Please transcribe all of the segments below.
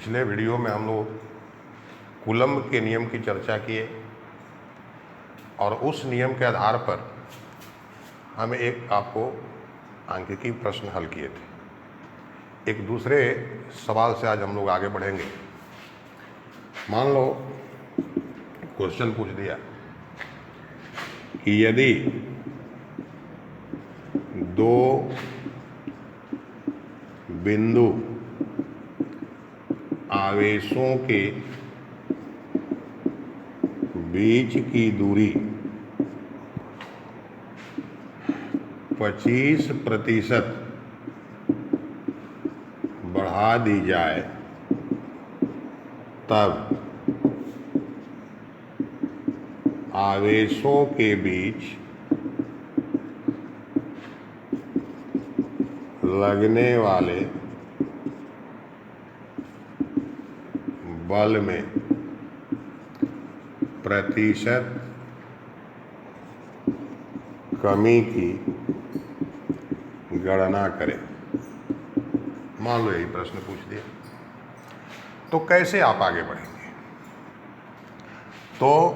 पिछले वीडियो में हम लोग कूलम्ब के नियम की चर्चा किए और उस नियम के आधार पर हम एक आपको सांख्यिकी प्रश्न हल किए थे। एक दूसरे सवाल से आज हम लोग आगे बढ़ेंगे। मान लो क्वेश्चन पूछ दिया कि यदि दो बिंदु आवेशों के बीच की दूरी 25% बढ़ा दी जाए तब आवेशों के बीच लगने वाले बल में प्रतिशत कमी की गणना करें। मान लो यही प्रश्न पूछ दिया, तो कैसे आप आगे बढ़ेंगे? तो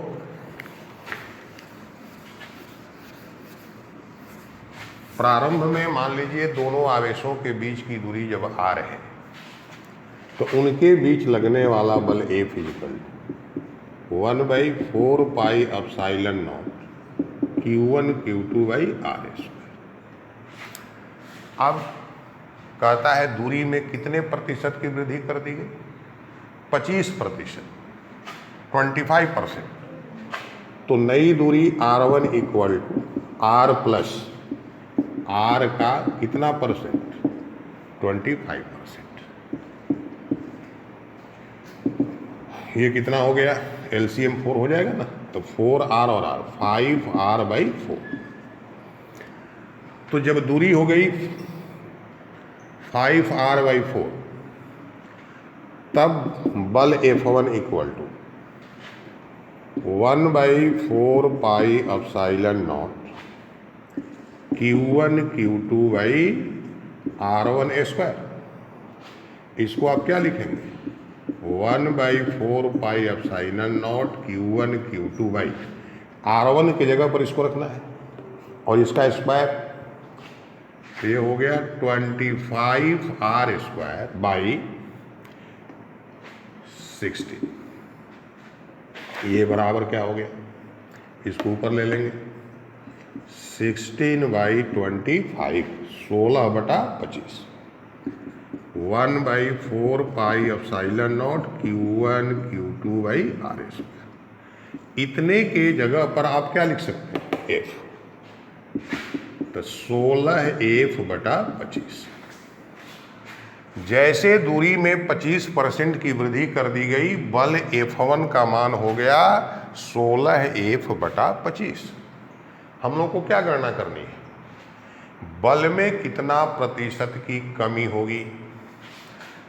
प्रारंभ में मान लीजिए दोनों आवेशों के बीच की दूरी जब आ रहे तो उनके बीच लगने वाला बल F = 1/4πε0 Q1 Q2/r²। अब कहता है दूरी में कितने प्रतिशत की वृद्धि कर दी गई? 25%, 25%। तो नई दूरी R1 = R + R का कितना परसेंट? 25%। ये कितना हो गया? LCM 4 हो जाएगा ना, तो 4R और R 5R/4। तो जब दूरी हो गई 5R/4 तब बल F1 = 1/4πε0 Q1 Q2/r1²। इसको आप क्या लिखेंगे? 1/4πε0 Q1 Q2/r1 की जगह पर इसको रखना है और इसका स्क्वायर, तो ये हो गया 25R²/60। ये बराबर क्या हो गया? इसको ऊपर ले लेंगे, 16/25 16/25 1/4πε0 Q1 Q2/r²। इतने के जगह पर आप क्या लिख सकते हैं? F। तो 16F/25। जैसे दूरी में 25% की वृद्धि कर दी गई, बल F1 का मान हो गया 16F/25। हम लोग को क्या गणना करनी है? बल में कितना प्रतिशत की कमी होगी?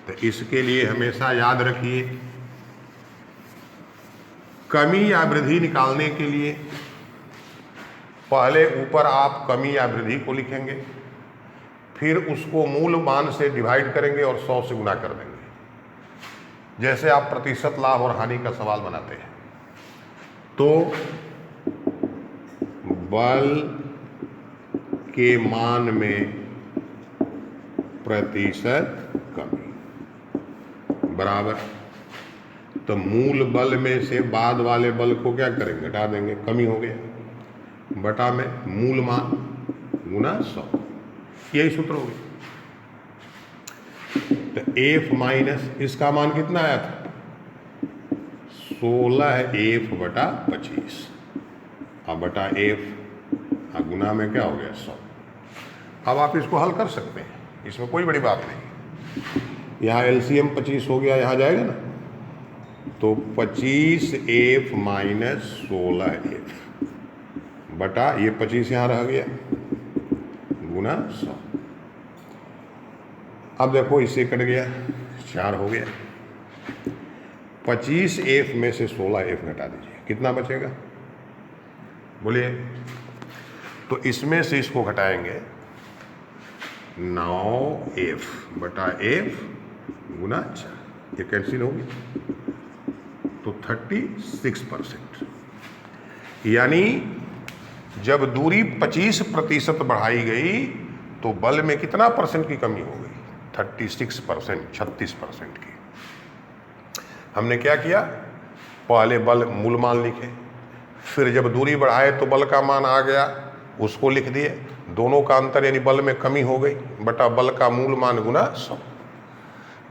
तो इसके लिए हमेशा याद रखिए, कमी या वृद्धि निकालने के लिए पहले ऊपर आप कमी या वृद्धि को लिखेंगे, फिर उसको मूल मान से डिवाइड करेंगे और 100 से गुना कर देंगे, जैसे आप प्रतिशत लाभ और हानि का सवाल बनाते हैं। तो बल के मान में प्रतिशत कमी बराबर, तो मूल बल में से बाद वाले बल को क्या करेंगे? घटा देंगे, कमी हो गया, बटा में मूल मान गुना 100। यही सूत्र हो गया। तो F - इसका मान कितना आया था? 16F/25 अब बटा F गुना में क्या हो गया? 100। अब आप इसको हल कर सकते हैं, इसमें कोई बड़ी बात नहीं। यहाँ LCM 25 हो गया, यहाँ जाएगा ना, तो 25F - 16F बटा ये 25 यहाँ रह गया गुना 100। अब देखो इससे कट गया, 4 हो गया। 25F में से 16F घटा दीजिए, कितना बचेगा? बोलिए। तो इसमें से इसको घटाएंगे 9F/F गुना 4। ये कैंसिल होगी, तो 36%। यानी जब दूरी 25% बढ़ाई गई तो बल में कितना परसेंट की कमी हो गई? 36%, 36% की। हमने क्या किया, पहले बल मूल मान लिखे, फिर जब दूरी बढ़ाए तो बल का मान आ गया, उसको लिख दिए, दोनों का अंतर यानी बल में कमी हो गई बटा बल का मूल मान गुना 100।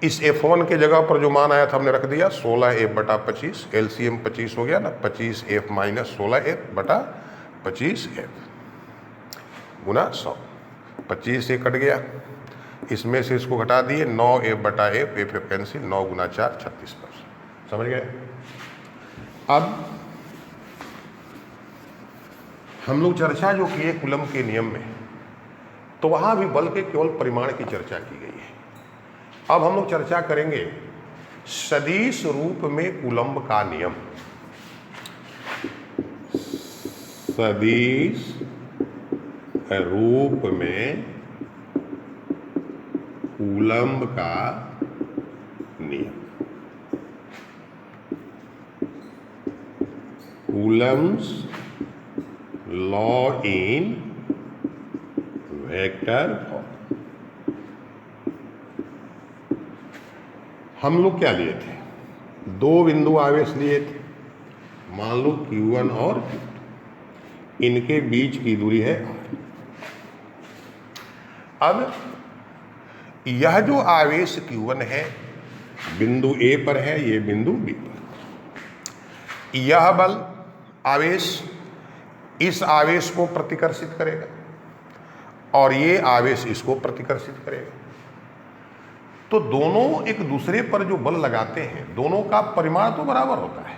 इस F1 के जगह पर जो मान आया था हमने रख दिया 16F बटा 25, LCM 25 हो गया ना, 25F माइनस 16F बटा 25F गुना 100। 25 से कट गया, इसमें से इसको घटा दिए, 9F बटा F, F कैंसिल, 9 गुना 4 36%। समझ गए? अब हम लोग चर्चा जो किए कूलम के नियम में, तो वहाँ भी बल के केवल परिमाण की चर्चा की गई है। अब हम लोग चर्चा करेंगे सदिश रूप में कूलम्ब का नियम। सदिश रूप में कूलम्ब का नियम। Coulomb's law in vector form. हम लोग क्या लिए थे? दो बिंदु आवेश लिए थे, मान लो Q1 और Q2, इनके बीच की दूरी है R। अब यह जो आवेश Q1 है बिंदु A पर है, ये बिंदु B पर। यह बल आवेश इस आवेश को प्रतिकर्षित करेगा और ये आवेश इसको प्रतिकर्षित करेगा। तो दोनों एक दूसरे पर जो बल लगाते हैं, दोनों का परिमाण तो बराबर होता है,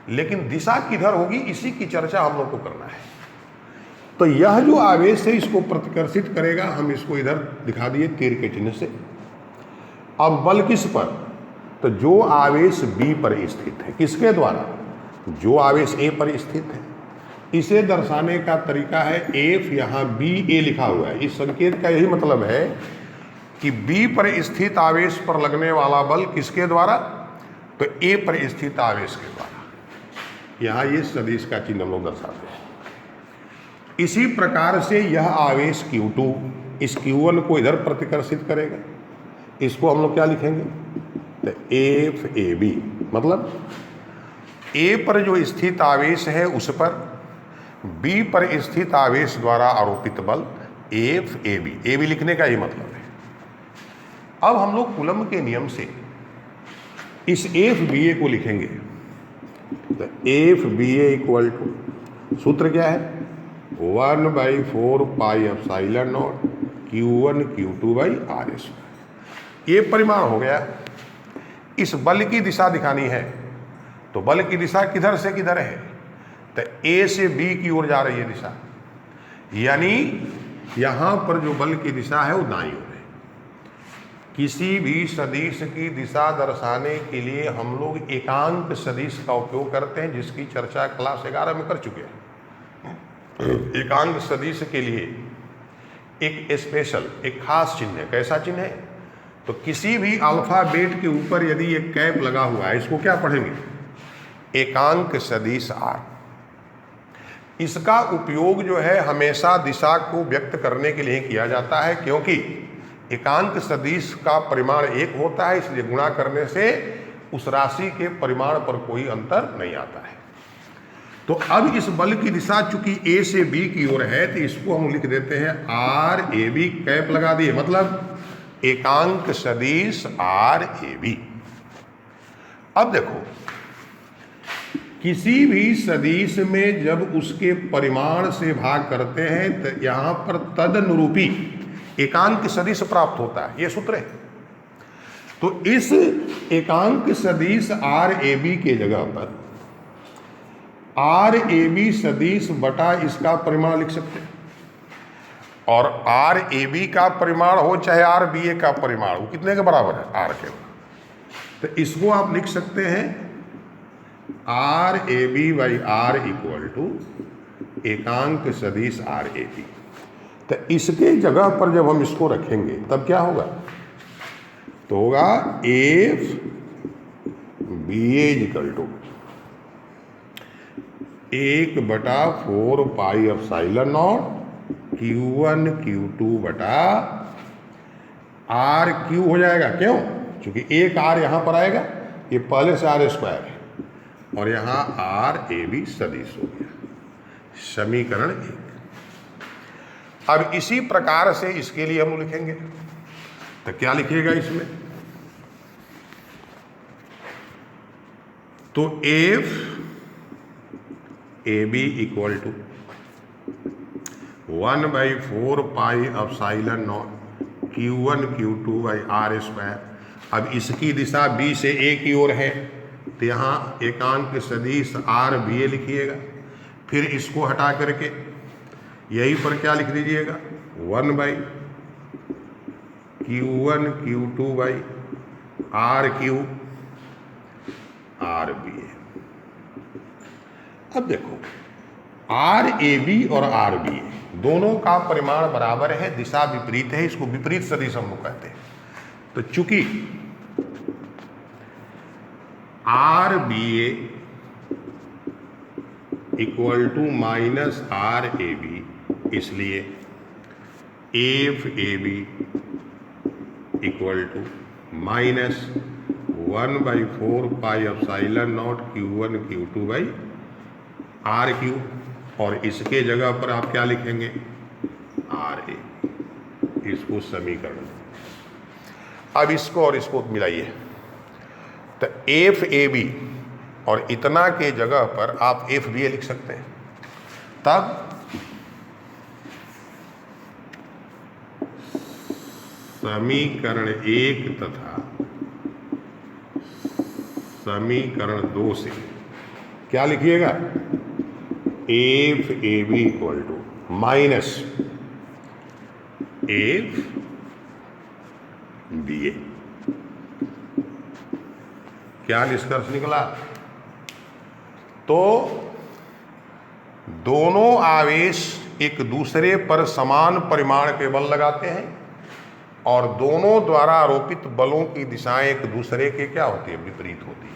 लेकिन दिशा किधर होगी इसी की चर्चा हम लोग को करना है। तो यह जो आवेश है इसको प्रतिकर्षित करेगा, हम इसको इधर दिखा दिए तीर के चिन्ह से। अब बल किस पर? तो जो आवेश B पर स्थित है, किसके द्वारा? जो आवेश A पर स्थित है। इसे दर्शाने का तरीका है F, यहाँ BA लिखा हुआ है। इस संकेत का यही मतलब है कि B पर स्थित आवेश पर लगने वाला बल किसके द्वारा? तो A पर स्थित आवेश के द्वारा। यहाँ ये सदिश का चिन्ह हम लोग दर्शाते हैं। इसी प्रकार से यह आवेश Q2 इस Q1 को इधर प्रतिकर्षित करेगा। इसको हम लोग क्या लिखेंगे? तो FAB, मतलब A पर जो स्थित आवेश है उस पर B पर स्थित आवेश द्वारा आरोपित बल FAB। AB लिखने का ही मतलब है। अब हम लोग कूलम्ब के नियम से इस FBA को लिखेंगे। तो FBA इक्वल टू, सूत्र क्या है? 1/4 pi epsilon naught Q1 Q2 by RS। ये परिमाण हो गया। इस बल की दिशा दिखानी है, तो बल की दिशा किधर से किधर है? तो A से B की ओर जा रही है दिशा, यानी यहां पर जो बल की दिशा है वो दाईं ओर है। किसी भी सदिश की दिशा दर्शाने के लिए हम लोग एकांक सदिश का उपयोग करते हैं, जिसकी चर्चा क्लास 11 में कर चुके हैं। एकांक सदिश के लिए एक स्पेशल, एक खास चिन्ह है। कैसा चिन्ह है? तो किसी भी अल्फाबेट के ऊपर यदि एक कैप लगा हुआ है, इसको क्या पढ़ेंगे? एकांक सदिश R। इसका उपयोग जो है हमेशा दिशा को व्यक्त करने के लिए किया जाता है, क्योंकि एकांक सदिश का परिमाण एक होता है, इसलिए गुणा करने से उस राशि के परिमाण पर कोई अंतर नहीं आता है। तो अब इस बल की दिशा चूंकि A से B की ओर है, तो इसको हम लिख देते हैं RAB, कैप लगा दिए, मतलब एकांक सदिश RAB। अब देखो, किसी भी सदिश में जब उसके परिमाण से भाग करते हैं तो यहां पर तदनुरूपी एकांक सदिश प्राप्त होता है। यह सूत्र है। तो इस एकांक सदिश RAB के जगह पर RAB सदिश बटा इसका परिमाण लिख सकते हैं, और RAB का परिमाण हो चाहे RBA का परिमाण हो, कितने के बराबर है? R के। तो इसको आप लिख सकते हैं RAB by R equal to एकांक सदिश RAB। तो इसके जगह पर जब हम इसको रखेंगे तब क्या होगा? तो होगा B A equal to 1/4 pi Q1 Q2 बटा आर क्यू हो जाएगा। क्यों? क्योंकि एक आर यहां पर आएगा, ये पहले से आर स्क्वायर है, और यहां आर ए बी सदिश हो गया। समीकरण 1। अब इसी प्रकार से इसके लिए हम लिखेंगे, तो क्या लिखिएगा इसमें? तो F A B equal to 1/4 pi epsilon naught Q1 Q2 by R square. अब इसकी दिशा बी से ए की ओर है, तो यहाँ एकांक सदिश आर बी ए लिखिएगा। फिर इसको हटा करके यहीं पर क्या लिख दीजिएगा? 1/Q1 Q2 by R cube R B A. अब देखो, आर ए बी और आर बी ए दोनों का परिमाण बराबर है, दिशा विपरीत है, इसको विपरीत सदिश हम लोग कहते हैं। तो चूंकि R B A equal to minus R A B, इसलिए F A B equal to minus 1/4 pi epsilon naught Q1 Q2 by R cube, और इसके जगह पर आप क्या लिखेंगे? R A. इसको समीकरण। अब इसको और इसको मिलाइए, तो एफ ए बी और इतना के जगह पर आप एफ बी ए लिख सकते हैं। तब समीकरण 1 तथा समीकरण 2 से क्या लिखिएगा? F A B equal to minus F B A. क्या निष्कर्ष निकला? तो दोनों आवेश एक दूसरे पर समान परिमाण के बल लगाते हैं, और दोनों द्वारा आरोपित बलों की दिशाएं एक दूसरे के क्या होती है? विपरीत होती है।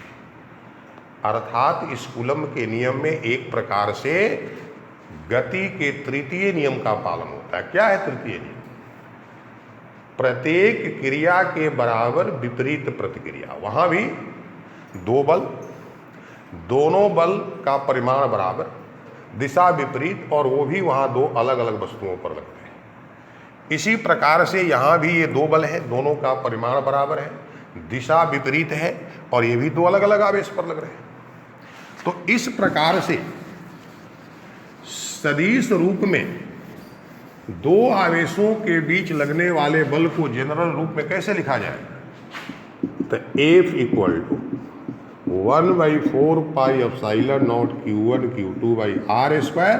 अर्थात इस कूलम्ब के नियम में एक प्रकार से गति के तृतीय नियम का पालन होता है। क्या है तृतीय नियम? प्रत्येक क्रिया के बराबर विपरीत प्रतिक्रिया। वहां भी दो बल, दोनों बल का परिमाण बराबर, दिशा विपरीत, और वो भी वहां दो अलग अलग वस्तुओं पर लगते हैं। इसी प्रकार से यहां भी ये दो बल हैं, दोनों का परिमाण बराबर है, दिशा विपरीत है, और ये भी दो अलग अलग आवेश पर लग रहे हैं। तो इस प्रकार से सदिश रूप में दो आवेशों के बीच लगने वाले बल को जनरल रूप में कैसे लिखा जाए? तो F equal to 1/4 pi epsilon naught Q1 Q2 by R square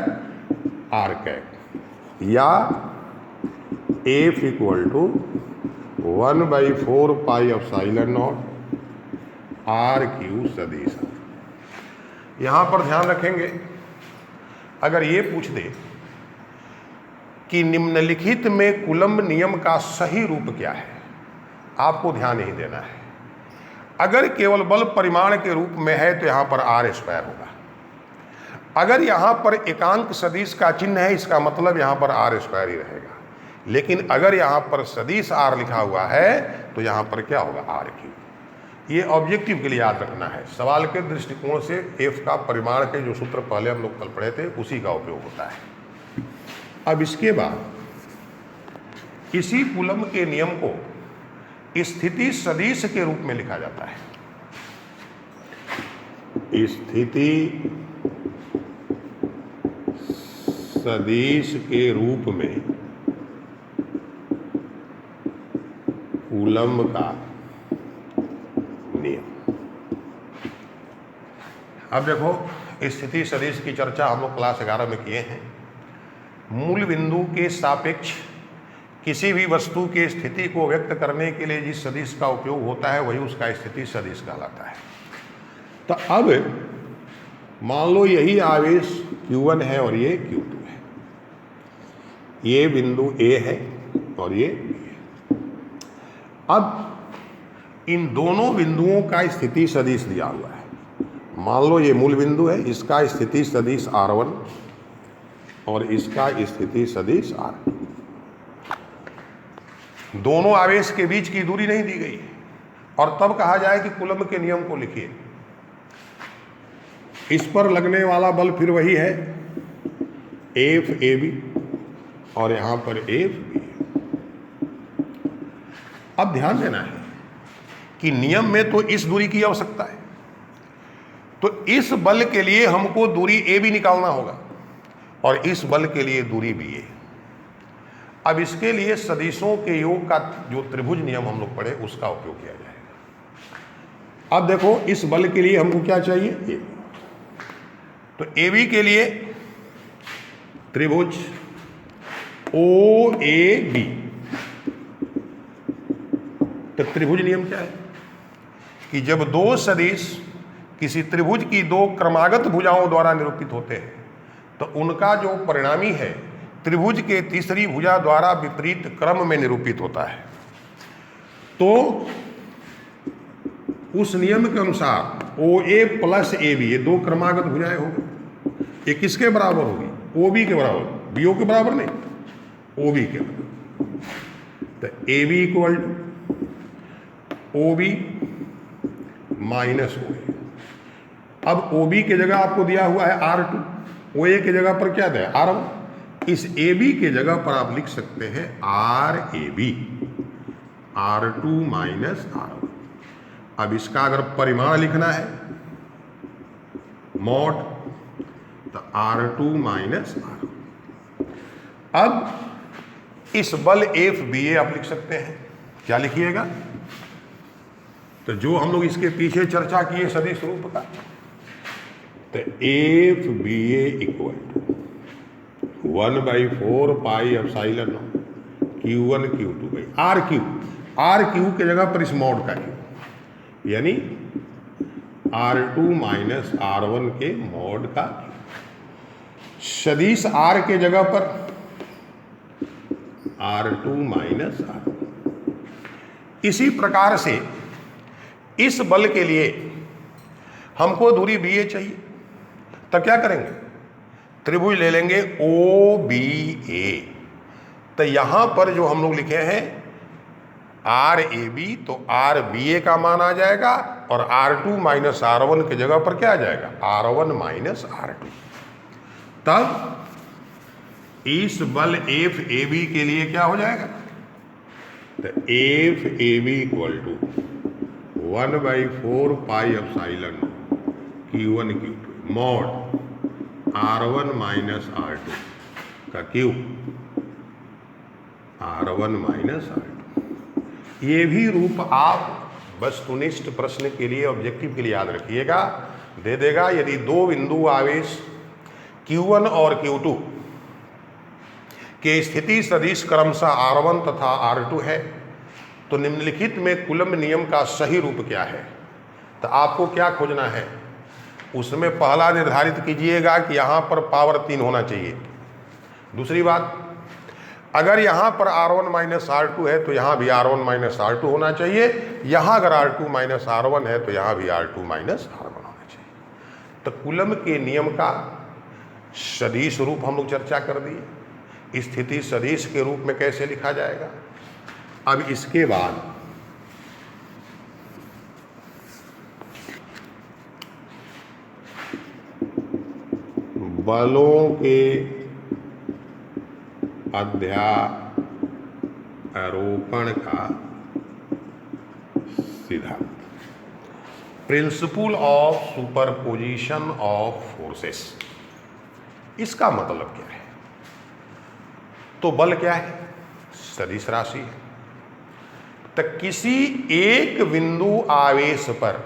R cap, या F equal to 1/4 pi epsilon naught R cube सदिश। यहां पर ध्यान रखेंगे, अगर ये पूछ दे कि निम्नलिखित में कूलम्ब नियम का सही रूप क्या है, आपको ध्यान नहीं देना है। अगर केवल बल परिमाण के रूप में है तो यहां पर आर स्क्वायर होगा। अगर यहां पर एकांक सदिश का चिन्ह है, इसका मतलब यहां पर आर स्क्वायर ही रहेगा। लेकिन अगर यहां पर सदिश आर लिखा हुआ है तो यहां पर क्या होगा? Are Q. ये ऑब्जेक्टिव के लिए याद रखना है। सवाल के दृष्टिकोण से एफ का परिमाण के जो सूत्र पहले हम लोग कल पढ़े थे उसी का उपयोग होता है। अब इसके बाद इसी कूलम्ब के नियम को स्थिति सदिश के रूप में लिखा जाता है। स्थिति सदिश के रूप में कूलम्ब का नियम। अब देखो, स्थिति सदिश की चर्चा हम लोग क्लास 11 में किए हैं। मूल बिंदु के सापेक्ष किसी भी वस्तु के स्थिति को व्यक्त करने के लिए जिस सदिश का उपयोग होता है वही उसका स्थिति सदिश कहलाता है। तो अब मान लो यही आवेश Q1 है और ये Q2 है, ये बिंदु A है और ये B है। अब इन दोनों बिंदुओं का स्थिति सदिश दिया हुआ है। मान लो ये मूल बिंदु है, इसका स्थिति सदिश R1 और इसका स्थिति सदिश R2। दोनों आवेश के बीच की दूरी नहीं दी गई है और तब कहा जाए कि कूलम्ब के नियम को लिखिए। इस पर लगने वाला बल फिर वही है FAB और यहां पर FB। अब ध्यान देना है कि नियम में तो इस दूरी की आवश्यकता है, तो इस बल के लिए हमको दूरी AB निकालना होगा और इस बल के लिए दूरी BA। अब इसके लिए सदिशों के योग का जो त्रिभुज नियम हम लोग पढ़े उसका उपयोग किया जाएगा। अब देखो इस बल के लिए हमको क्या चाहिए, AB। तो AB के लिए त्रिभुज OAB। तो त्रिभुज नियम क्या है कि जब दो सदिश किसी त्रिभुज की दो क्रमागत भुजाओं द्वारा निरूपित होते हैं तो उनका जो परिणामी है त्रिभुज के तीसरी भुजा द्वारा विपरीत क्रम में निरूपित होता है। तो उस नियम के अनुसार OA प्लस AB, ये दो क्रमागत भुजाएं होंगी, ये किसके बराबर होगी, OB के बराबर, BO के बराबर नहीं, OB के बराबर। तो AB equal to OB minus OA। अब OB के जगह आपको दिया हुआ है R2, OA के जगह पर क्या दिया, R1। इस AB के जगह पर आप लिख सकते हैं RAB, R2 माइनस R1। अब इसका अगर परिमाण लिखना है मॉड, तो R2 माइनस R1। अब इस बल FBA आप लिख सकते हैं, क्या लिखिएगा, तो जो हम लोग इसके पीछे चर्चा किए सदिश रूप का, तो FBA equal to 1/4 pi epsilon Q1 Q2 by RQ। RQ के जगह पर इस मॉड का Q, यानी R2 माइनस R1 के मॉड का Q। सदिश R के जगह पर R2 माइनस R1। इसी प्रकार से इस बल के लिए हमको दूरी BA चाहिए, तब क्या करेंगे, त्रिभुज ले लेंगे OBA। तो यहां पर जो हम लोग लिखे हैं RAB, तो RBA का मान आ जाएगा और R2 माइनस R1 के जगह पर क्या आ जाएगा, R1 माइनस R2। तब इस बल FAB के लिए क्या हो जाएगा, तो FAB equal to 1/4 pi epsilon Q1 Q2 mod R1 minus R2 का Q, R1 माइनस R2। ये भी रूप आप वस्तुनिष्ठ प्रश्न के लिए, ऑब्जेक्टिव के लिए याद रखिएगा, दे देगा। यदि दो बिंदु आवेश Q1 और Q2 के स्थिति सदिश क्रमशः R1 तथा R2 है तो निम्नलिखित में कूलम्ब नियम का सही रूप क्या है। तो आपको क्या खोजना है, उसमें पहला निर्धारित कीजिएगा कि यहाँ पर पावर 3 होना चाहिए। दूसरी बात, अगर यहाँ पर R1 माइनस R2 है तो यहाँ भी R1 माइनस R2 होना चाहिए। यहाँ अगर R2 माइनस R1 है तो यहाँ भी R2 माइनस R1 होना चाहिए। तो कूलम्ब के नियम का सदिश रूप हम लोग चर्चा कर दिए, स्थिति सदिश के रूप में कैसे लिखा जाएगा। अब इसके बाद बलों के अध्यारोपण का सिद्धांत, principle of superposition of forces. इसका मतलब क्या है, तो बल क्या है, सदिश राशि है। तो किसी एक बिंदु आवेश पर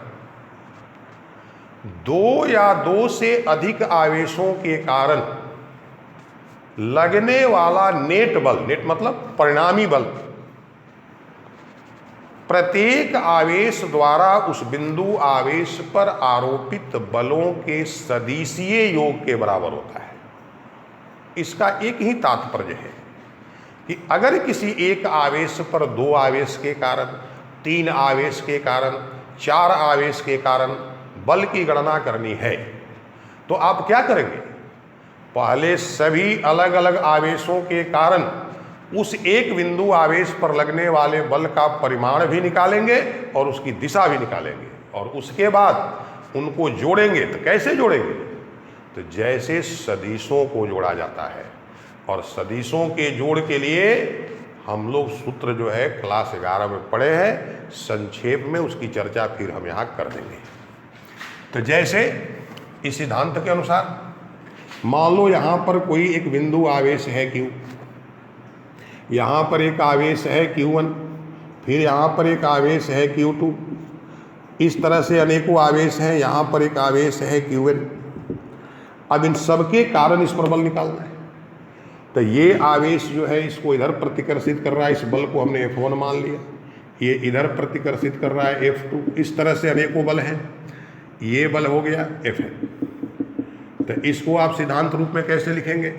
दो या दो से अधिक आवेशों के कारण लगने वाला नेट बल, नेट मतलब परिणामी बल, प्रत्येक आवेश द्वारा उस बिंदु आवेश पर आरोपित बलों के सदिशीय योग के बराबर होता है। इसका एक ही तात्पर्य है कि अगर किसी एक आवेश पर दो आवेश के कारण 3 आवेश के कारण, 4 आवेश के कारण बल की गणना करनी है, तो आप क्या करेंगे? पहले सभी अलग अलग आवेशों के कारण उस एक बिंदु आवेश पर लगने वाले बल का परिमाण भी निकालेंगे और उसकी दिशा भी निकालेंगे, और उसके बाद उनको जोड़ेंगे। तो कैसे जोड़ेंगे? तो जैसे सदिशों को जोड़ा जाता है, और सदिशों के जोड़ के लिए हम लोग सूत्र जो है क्लास 11 में पढ़े हैं, संक्षेप में उसकी चर्चा फिर हम यहाँ कर देंगे। तो जैसे इस सिद्धांत के अनुसार मान लो यहाँ पर कोई एक बिंदु आवेश है Q, यहाँ पर एक आवेश है Q1, फिर यहाँ पर एक आवेश है Q2, इस तरह से अनेकों आवेश हैं, यहाँ पर एक आवेश है Qn। अब इन सबके कारण इस पर बल निकालना है। तो ये आवेश जो है इसको इधर प्रतिकर्षित कर रहा है, इस बल को हमने F1 मान लिया, ये इधर प्रतिकर्षित कर रहा है F2, इस तरह से अनेकों बल हैं, ये बल हो गया Fn। तो इसको आप सिद्धांत रूप में कैसे लिखेंगे?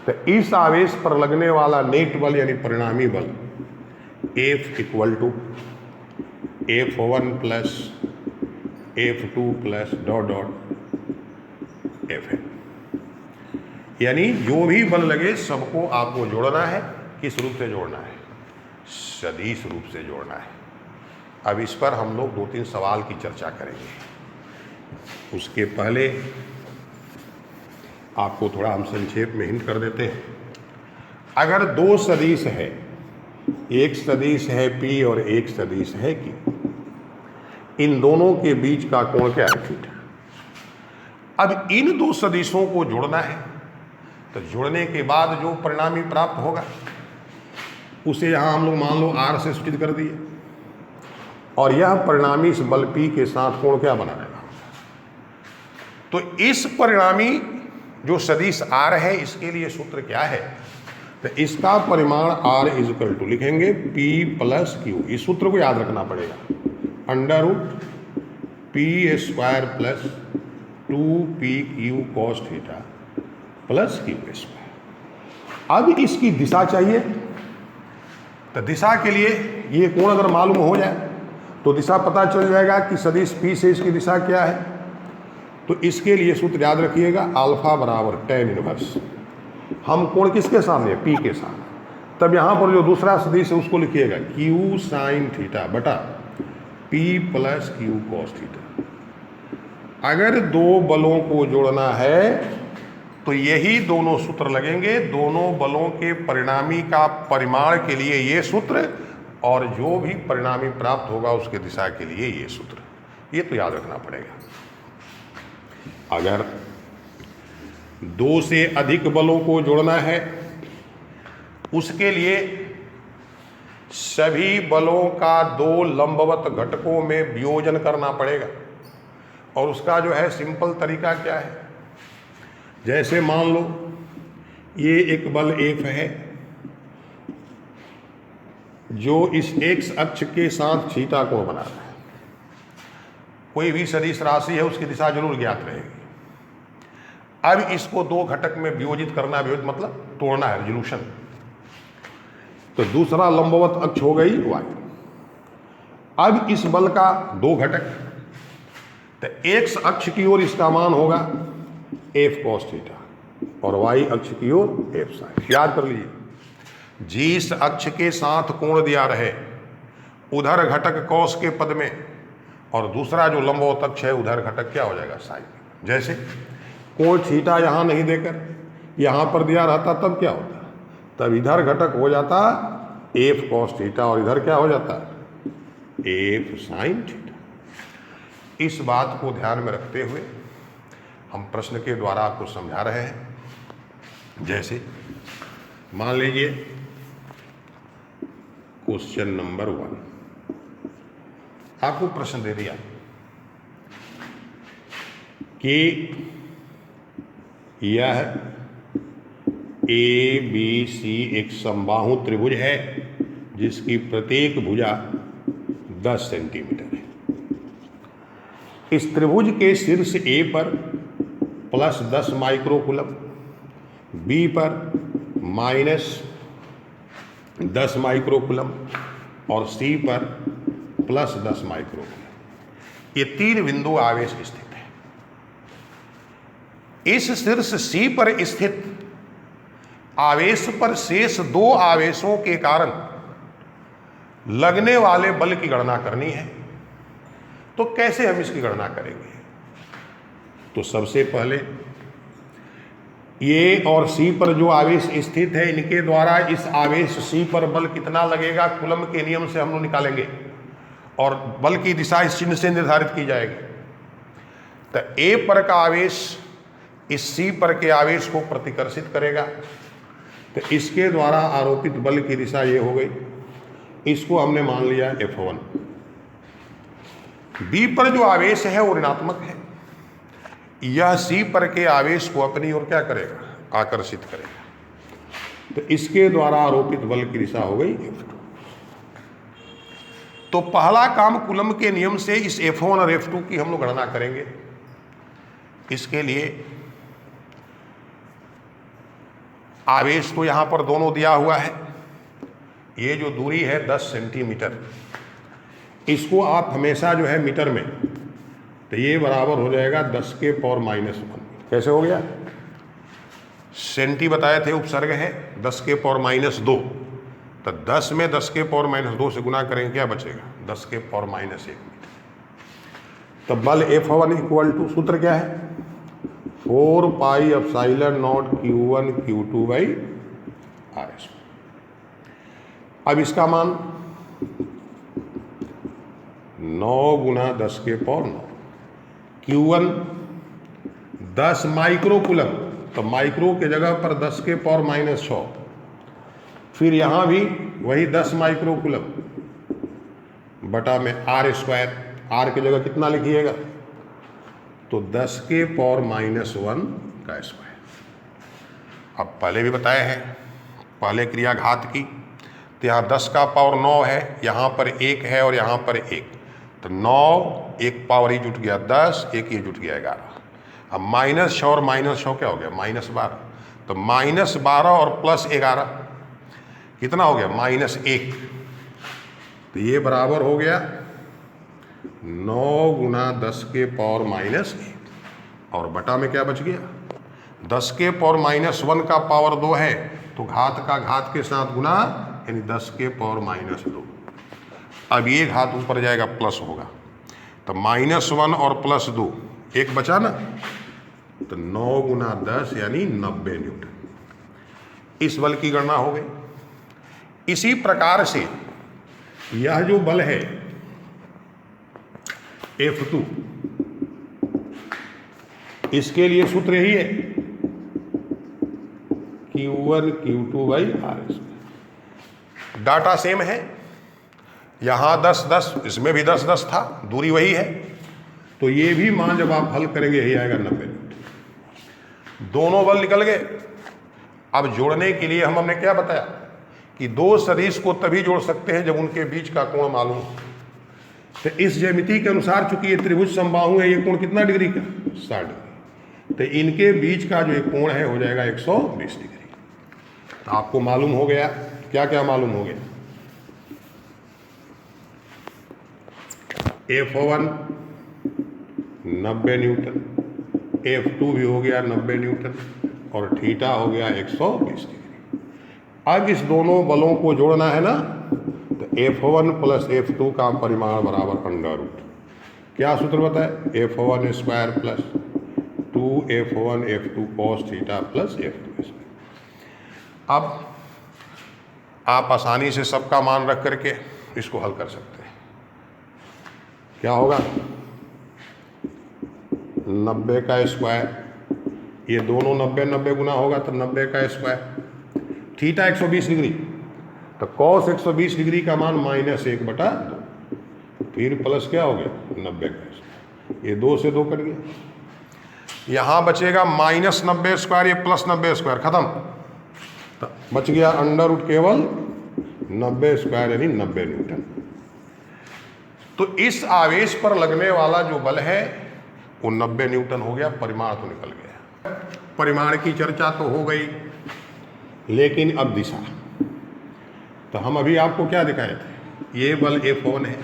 तो इस आवेश पर लगने वाला नेट बल यानी परिणामी बल F equal to F1 plus F2 plus dot dot Fn, यानी जो भी बल लगे सबको आपको जोड़ना है। किस रूप से जोड़ना है? सदिश रूप से जोड़ना है। अब इस पर हम लोग 2-3 सवाल की चर्चा करेंगे। उसके पहले आपको थोड़ा हम संक्षेप में हिंट कर देते हैं। अगर 2 सदिश है, एक सदिश है P और एक सदिश है Q, इन दोनों के बीच का कोण क्या है? थीटा। अब इन 2 सदिशों को जोड़ना है, तो जोड़ने के बाद जो परिणामी प्राप्त होगा उसे यहाँ हम लोग मान लो R से सूचित कर दिए, और यह परिणामी इस बल P के साथ कोण क्या बना रहेगा? तो इस परिणामी जो सदिश R है इसके लिए सूत्र क्या है? तो इसका परिमाण R इजकल टू लिखेंगे P प्लस Q। इस सूत्र को याद रखना पड़ेगा, under root P square plus 2PQ cos theta plus Q square. अब इसकी दिशा चाहिए, तो दिशा के लिए ये कोण अगर मालूम हो जाए तो दिशा पता चल जाएगा कि सदिश P से इसकी दिशा क्या है। तो इसके लिए सूत्र याद रखिएगा, अल्फा बराबर tan इनवर्स। हम कोण किसके सामने? P के सामने। तब यहाँ पर जो दूसरा सदिश है उसको लिखिएगा Q साइन थीटा बटा P plus Q cos theta. अगर 2 बलों को जोड़ना है तो यही दोनों सूत्र लगेंगे। दोनों बलों के परिणामी का परिमाण के लिए ये सूत्र, और जो भी परिणामी प्राप्त होगा उसके दिशा के लिए ये सूत्र। ये तो याद रखना पड़ेगा। अगर 2 से अधिक बलों को जोड़ना है उसके लिए सभी बलों का 2 लंबवत घटकों में वियोजन करना पड़ेगा। और उसका जो है सिंपल तरीका क्या है? जैसे मान लो ये एक बल F है जो इस x अक्ष के साथ थीटा कोण बना रहा है। कोई भी सदिश राशि है उसकी दिशा जरूर ज्ञात रहेगी। अब इसको 2 घटक में वियोजित करना, वियोजित मतलब तोड़ना है, रिजोल्यूशन। तो दूसरा लंबवत अक्ष हो गई y। अब इस बल का 2 घटक, तो x अक्ष की ओर इसका मान होगा F cos थीटा और y अक्ष की ओर F sin। याद कर लीजिए, जिस अक्ष के साथ कोण दिया रहे उधर घटक cos के पद में, और दूसरा जो लंबवत अक्ष है उधर घटक क्या हो जाएगा? साइन। जैसे कोण थीटा यहाँ नहीं देकर यहाँ पर दिया रहता तब क्या होता? तब इधर घटक हो जाता F cos थीटा और इधर क्या हो जाता? F sin theta. इस बात को ध्यान में रखते हुए हम प्रश्न के द्वारा आपको समझा रहे हैं। जैसे मान लीजिए क्वेश्चन नंबर 1, आपको प्रश्न दे दिया कि यह ABC एक समबाहु त्रिभुज है जिसकी प्रत्येक भुजा 10 सेंटीमीटर है। इस त्रिभुज के शीर्ष A पर प्लस 10 माइक्रोकूलम, B पर माइनस 10 माइक्रोकूलम और C पर प्लस 10 माइक्रो कूलम। ये 3 बिंदु आवेश स्थित है। इस शीर्ष C पर स्थित आवेश पर शेष 2 आवेशों के कारण लगने वाले बल की गणना करनी है। तो कैसे हम इसकी गणना करेंगे? तो सबसे पहले ये और C पर जो आवेश स्थित है, इनके द्वारा इस आवेश C पर बल कितना लगेगा कूलम के नियम से हम लोग निकालेंगे, और बल की दिशा इस चिन्ह से निर्धारित की जाएगी। तो A पर का आवेश इस C पर के आवेश को प्रतिकर्षित करेगा, तो इसके द्वारा आरोपित बल की दिशा ये हो गई। इसको हमने मान लिया F1। B पर जो आवेश है वो ऋणात्मक है, यह C पर के आवेश को अपनी ओर क्या करेगा? आकर्षित करेगा। तो इसके द्वारा आरोपित बल की दिशा हो गई F2। तो पहला काम कूलम के नियम से इस F1 और F2 की हम लोग गणना करेंगे। इसके लिए आवेश तो यहां पर दोनों दिया हुआ है। ये जो दूरी है 10 सेंटीमीटर, इसको आप हमेशा जो है मीटर में, तो ये बराबर हो जाएगा 10 के पावर -1। कैसे हो गया? सेंटी बताए थे, उपसर्ग है 10 के पावर -2, तो 10 में 10 के पावर -2 से गुना करेंगे, क्या बचेगा? 10 के पावर -1 मीटर। तो बल F1 इक्वल टू, सूत्र क्या है? 4 पाई epsilon naught Q1 Q2 by R²। अब इसका मान 9 गुना 10 के पावर 9। Q1 10 माइक्रो कूलम, तो माइक्रो के जगह पर 10 के पावर -6। फिर यहाँ भी वही 10 माइक्रो कूलम बटा में R²। R की जगह कितना लिखिएगा? तो 10 के पावर -1 का स्क्वायर। अब पहले भी बताए हैं, पहले क्रिया घात की, तो यहाँ 10 का पावर 9 है, यहाँ पर 1 है और यहाँ पर 1, तो 9 एक पावर ही जुट गया 10, एक ये जुट गया 11। अब -6 और -6 क्या हो गया? -12। तो -12 और +11 कितना हो गया? -1। तो ये बराबर हो गया 9 गुना 10 के पावर -1, और बटा में क्या बच गया? 10 के पावर -1 का पावर 2 है, तो घात का घात के साथ गुना, यानी 10 के पावर -2। अब ये घात ऊपर जाएगा, प्लस होगा, तो -1 और +2, एक बचा ना, तो 9 गुना 10 यानी 90 न्यूटन। इस बल की गणना हो गई। इसी प्रकार से यह जो बल है F2, इसके लिए सूत्र यही है Q1 Q2 by R²। Data same है, यहाँ 10-10, इसमें भी 10-10 था, दूरी वही है, तो ये भी मान जब आप हल करेंगे यही आएगा 90 न्यूटन। दोनों बल निकल गए। अब जोड़ने के लिए हमने क्या बताया कि दो सदिश को तभी जोड़ सकते हैं जब उनके बीच का कोण मालूम हो। तो इस ज्यामिति के अनुसार चूंकि ये त्रिभुज समबाहु है, ये कोण कितना डिग्री का? 60 डिग्री। तो इनके बीच का जो एक कोण है हो जाएगा 120 डिग्री। तो आपको मालूम हो गया, क्या क्या मालूम हो गया? F1 90 न्यूटन, F2 भी हो गया 90 न्यूटन, और थीटा हो गया 120 डिग्री। अब इस दोनों बलों को जोड़ना है ना, तो F1 प्लस F2 का परिमाण बराबर √। क्या सूत्र बताए? F1 square plus 2F1 F2 cos theta plus F2 square. अब आप आसानी से सबका मान रख करके इसको हल कर सकते हैं। क्या होगा? 90 का स्क्वायर, ये दोनों 90-90 गुना होगा तो 90 का स्क्वायर, थीटा 120 डिग्री, तो cos 120 डिग्री का मान -1/2, फिर प्लस क्या हो गया? 90 का स्क्वायर, ये 2 से 2 कट गया। यहाँ बचेगा -90 स्क्वायर, ये +90 स्क्वायर, खत्म। तो बच गया √ केवल 90 स्क्वायर यानी 90 न्यूटन। तो इस आवेश पर लगने वाला जो बल है वो 90 न्यूटन हो गया। परिमाण तो निकल गया। परिमाण की चर्चा तो हो गई, लेकिन अब दिशा। तो हम अभी आपको क्या दिखाए थे? ये बल F1 है,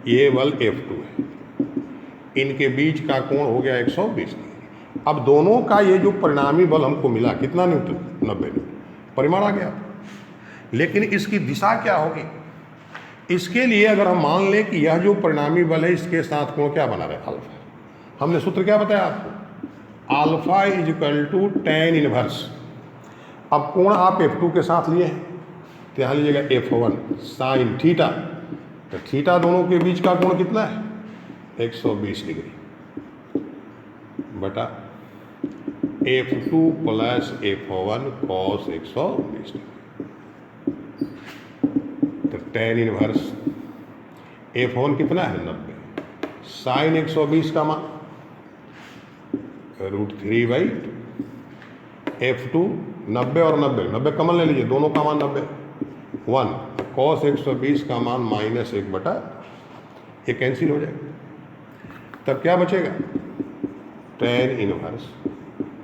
ये बल F2 है, इनके बीच का कोण हो गया 120 डिग्री। अब दोनों का ये जो परिणामी बल हमको मिला कितना न्यूटन, 90 न्यूटन, परिमाण आ गया। लेकिन इसकी दिशा क्या होगी, इसके लिए अगर हम मान लें कि यह जो परिणामी बल है इसके साथ कोण क्या बना रहे, अल्फा। हमने सूत्र क्या बताया आपको, alpha is equal to tan inverse. अब कोण आप F2 के साथ लिए हैं तो यहाँ लीजिएगा F1 साइन थीटा, तो थीटा दोनों के बीच का कोण कितना है, 120 डिग्री बटा F2 plus F1 cos 120 degree. तो tan इनवर्स F1 कितना है, 90, साइन 120 का मान √3/2, F2 90 और 90 कमन ले लीजिए, दोनों का मान 90, 1 कॉस 120 का मान -1 बटा, ये कैंसिल हो जाएगा। तब क्या बचेगा, tan इनवर्स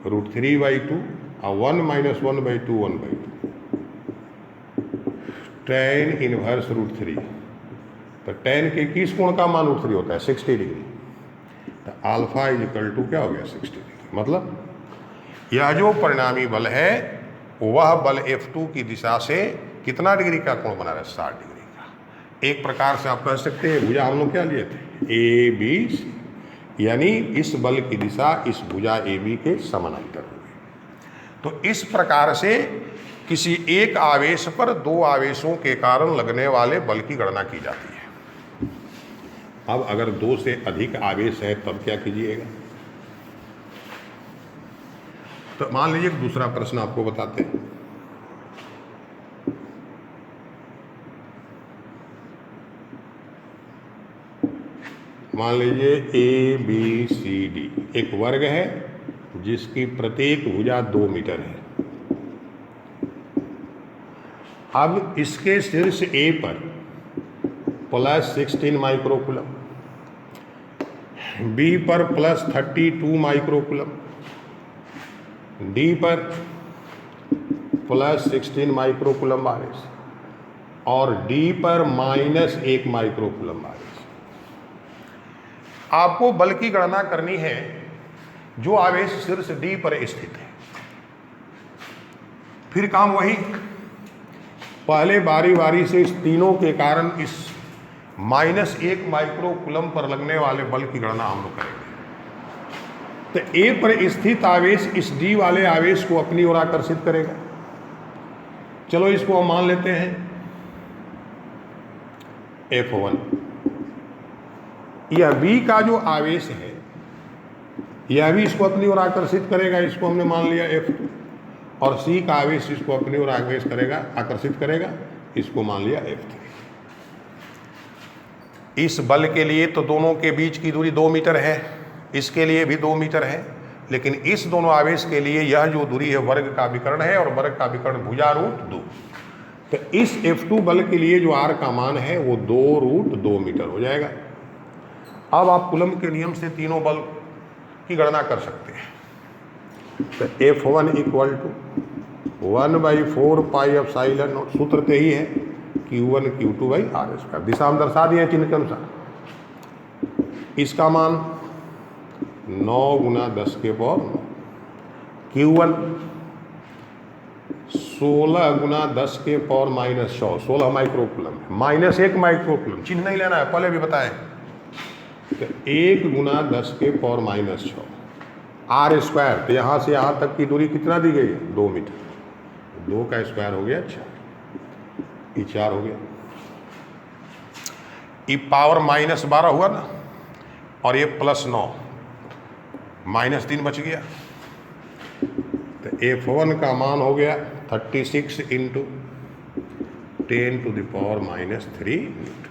√3/2 और 1 - 1/2 1/2, tan इनवर्स √3। तो tan के किस कोण का मान √3 होता है, 60 डिग्री। तो अल्फा इज इक्वल टू क्या हो गया, 60 डिग्री। मतलब यह जो परिणामी बल है वह बल F2 की दिशा से कितना डिग्री का कोण बना रहा है, 60 डिग्री का। एक प्रकार से आप कह सकते हैं भुजा हम लोग क्या लिए थे, ABC, यानी इस बल की दिशा इस भुजा AB के समानांतर होगी। तो इस प्रकार से किसी एक आवेश पर दो आवेशों के कारण लगने वाले बल की गणना की जाती है। अब अगर दो से अधिक आवेश है तब क्या कीजिएगा। तो मान लीजिए दूसरा प्रश्न आपको बताते हैं। मान लीजिए ABCD एक वर्ग है जिसकी प्रत्येक भुजा 2 मीटर है। अब इसके शीर्ष A पर प्लस 16 माइक्रोकूलम, B पर प्लस 32 माइक्रोकूलम, D पर प्लस 16 माइक्रोकूलम आवेश और D पर -1 माइक्रोकूलम आवेश। आपको बल की गणना करनी है जो आवेश शीर्ष D पर स्थित है। फिर काम वही, पहले बारी बारी से इस तीनों के कारण इस -1 माइक्रोकूलम पर लगने वाले बल की गणना हम लोग करेंगे। तो A पर स्थित आवेश इस D वाले आवेश को अपनी ओर आकर्षित करेगा। चलो इसको हम मान लेते हैं F1। यह B का जो आवेश है यह भी इसको अपनी ओर आकर्षित करेगा, इसको हमने मान लिया F2। और C का आवेश इसको अपनी ओर आकर्षित करेगा, इसको मान लिया F3। इस बल के लिए तो दोनों के बीच की दूरी 2 मीटर है, इसके लिए भी 2 मीटर है, लेकिन इस दोनों आवेश के लिए यह जो दूरी है वर्ग का विकर्ण है और वर्ग का विकर्ण भुजा √2। तो इस F2 बल के लिए जो R का मान है वो 2√2 मीटर हो जाएगा। अब आप कूलम के नियम से तीनों बल की गणना कर सकते हैं। तो F1 equal to 1/4 pi epsilon naught, सूत्र तो यही है Q1 Q2/R²। दिशा हम दर्शा दिए चिन्ह के अनुसार। इसका मान 9 × 10⁻⁹, Q1 16 × 10⁻⁻⁴, 16 माइक्रोकूलम, -1 माइक्रोकूलम, चिन्ह नहीं लेना है, पहले भी बताएं। तो 1 × 10⁻⁻⁶ R²। तो यहाँ से यहाँ तक की दूरी कितना दी गई है, 2 मीटर। 2 का स्क्वायर हो गया 4, ये 4 हो गया। ये पावर -12 हुआ ना, और ये +9, -3 बच गया। तो F1 का मान हो गया 36 × 10⁻³ न्यूटन।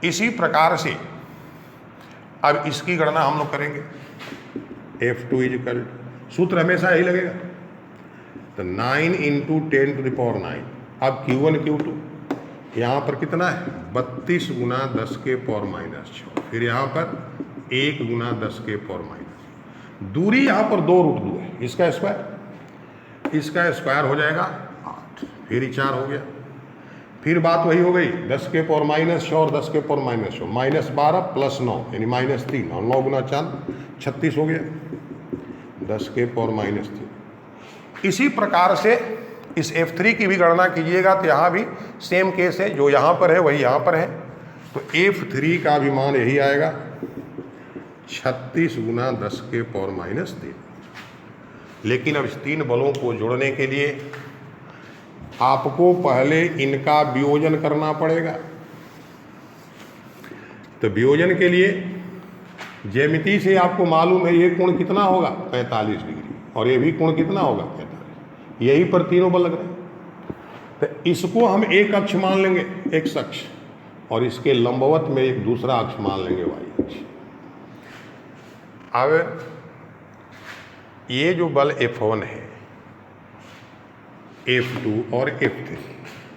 इसी प्रकार से अब इसकी गणना हम लोग करेंगे। F2 इक्वल, सूत्र हमेशा यही लगेगा। तो 9 × 10⁹। अब Q1 Q2 यहाँ पर कितना है, 32 × 10⁻⁻⁶, फिर यहाँ पर 1 × 10⁻⁻। दूरी यहाँ पर 2√2 है, इसका स्क्वायर हो जाएगा 8, फिर 4 हो गया। फिर बात वही हो गई 10 के पावर माइनस और 10 के पावर माइनस -12 प्लस 9 यानी -3 और 9 गुना 4 36 हो गया 10 के पावर -3। इसी प्रकार से इस F3 की भी गणना कीजिएगा तो यहाँ भी सेम केस है, जो यहाँ पर है वही यहाँ पर है। तो F3 का भी मान यही आएगा 36 गुना 10 के पावर -3। लेकिन अब इस तीन बलों को जोड़ने के लिए आपको पहले इनका वियोजन करना पड़ेगा। तो वियोजन के लिए ज्यामिति से आपको मालूम है ये कोण कितना होगा 45 डिग्री और ये भी कोण कितना होगा 45, यही पर तीनों बल लग रहे हैं। तो इसको हम एक अक्ष मान लेंगे x अक्ष और इसके लंबवत में एक दूसरा अक्ष मान लेंगे y अक्ष। अब ये जो बल F1 है, F2 और F3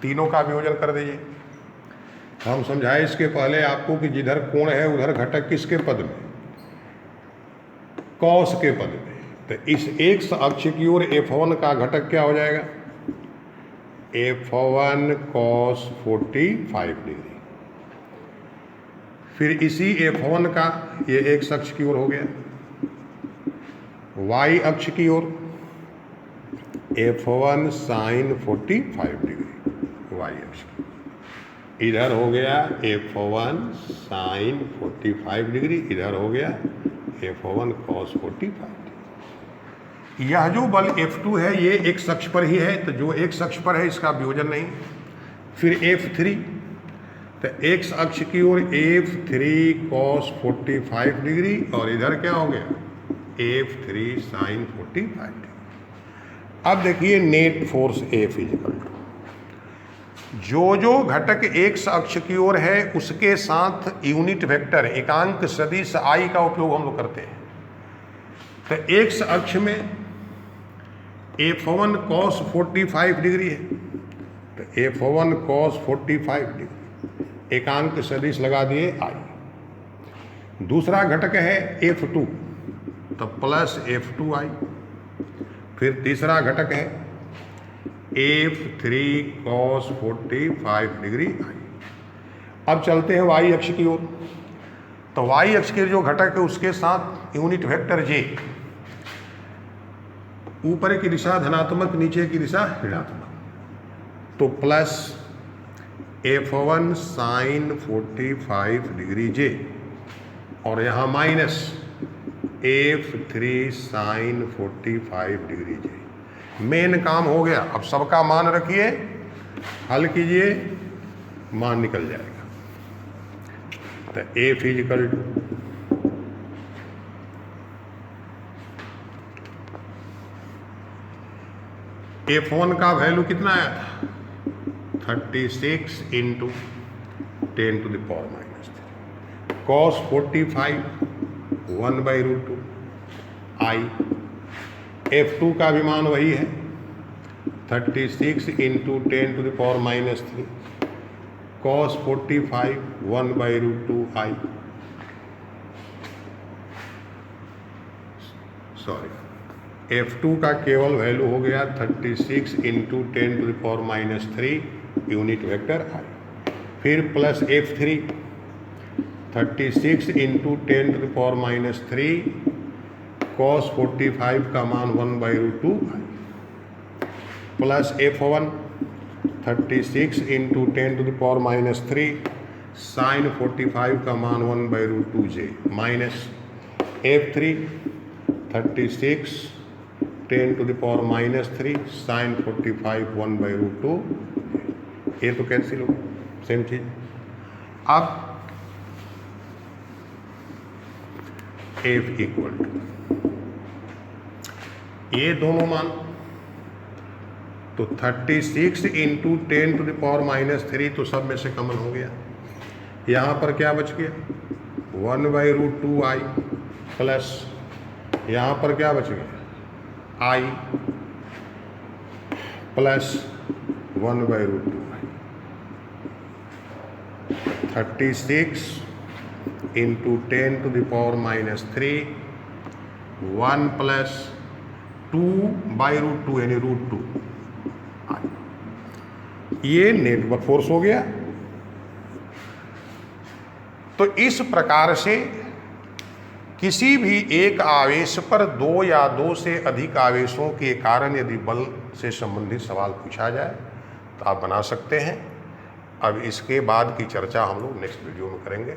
तीनों का वियोजन कर दीजिए। हम समझाए इसके पहले आपको कि जिधर कोण है उधर घटक किसके पद में, कॉस के पद में। तो इस एक अक्ष की ओर F1 का घटक क्या हो जाएगा, F1 cos 45 डिग्री। फिर इसी F1 का ये एक अक्ष की ओर हो गया, y अक्ष की ओर F1 sin 45 डिग्री y अक्ष की। इधर हो गया F1 sin 45 डिग्री, इधर हो गया F1 cos 45 डिग्री। यह जो बल F2 है ये एक अक्ष पर ही है, तो जो एक अक्ष पर है इसका वियोजन नहीं। फिर F3, तो x अक्ष की ओर F3 cos 45 डिग्री और इधर क्या हो गया F3 sin 45 डिग्री। अब देखिए net force F equal to जो घटक x अक्ष की ओर है उसके साथ यूनिट वेक्टर एकांक सदिश I का उपयोग हम लोग करते हैं। तो x अक्ष में F1 cos 45 डिग्री है, तो F1 cos 45 डिग्री एकांक सदिश लगा दिए I। दूसरा घटक है F2, तो प्लस F2I। फिर तीसरा घटक है F3 cos 45 डिग्री I। अब चलते हैं y अक्ष की ओर। तो y अक्ष के जो घटक है उसके साथ यूनिट वेक्टर j, ऊपर की दिशा धनात्मक नीचे की दिशा ऋणात्मक, तो plus F1 sin 45 degree j और यहाँ minus F3 sin 45 degree j। Main काम हो गया। अब सबका मान रखिए, हल कीजिए, मान निकल जाएगा। तो F इक्वल टू F1 का वैल्यू कितना आया था 36 into 10 to the power -3 cos 45 1/√2 I। F2 का भी मान वही है 36 into 10 to the power -3 cos 45 1/√2 I। Sorry, F2 का केवल वैल्यू हो गया 36 into 10 to the power -3 unit vector I। फिर plus F3 36 into 10 to the power -3 cos 45 का मान 1/√2 I। Plus F1 36 into 10 to the power -3 sin 45 का मान 1/√2 j minus F3 36 10 to the power -3 sin 45 1/√2। ये तो कैंसिल हो, सेम चीज। अब F इक्वल टू ये दोनों मान, तो 36 इंटू 10 to the power -3 तो सब में से कॉमन हो गया। यहाँ पर क्या बच गया 1/√2 I प्लस यहाँ पर क्या बच गया I plus 1/√2 I। 36 into 10 to the power -3 1 plus 2/√2 यानी √2 I। ये नेटवर्क फोर्स हो गया। तो इस प्रकार से किसी भी एक आवेश पर दो या दो से अधिक आवेशों के कारण यदि बल से संबंधित सवाल पूछा जाए तो आप बना सकते हैं। अब इसके बाद की चर्चा हम लोग नेक्स्ट वीडियो में करेंगे।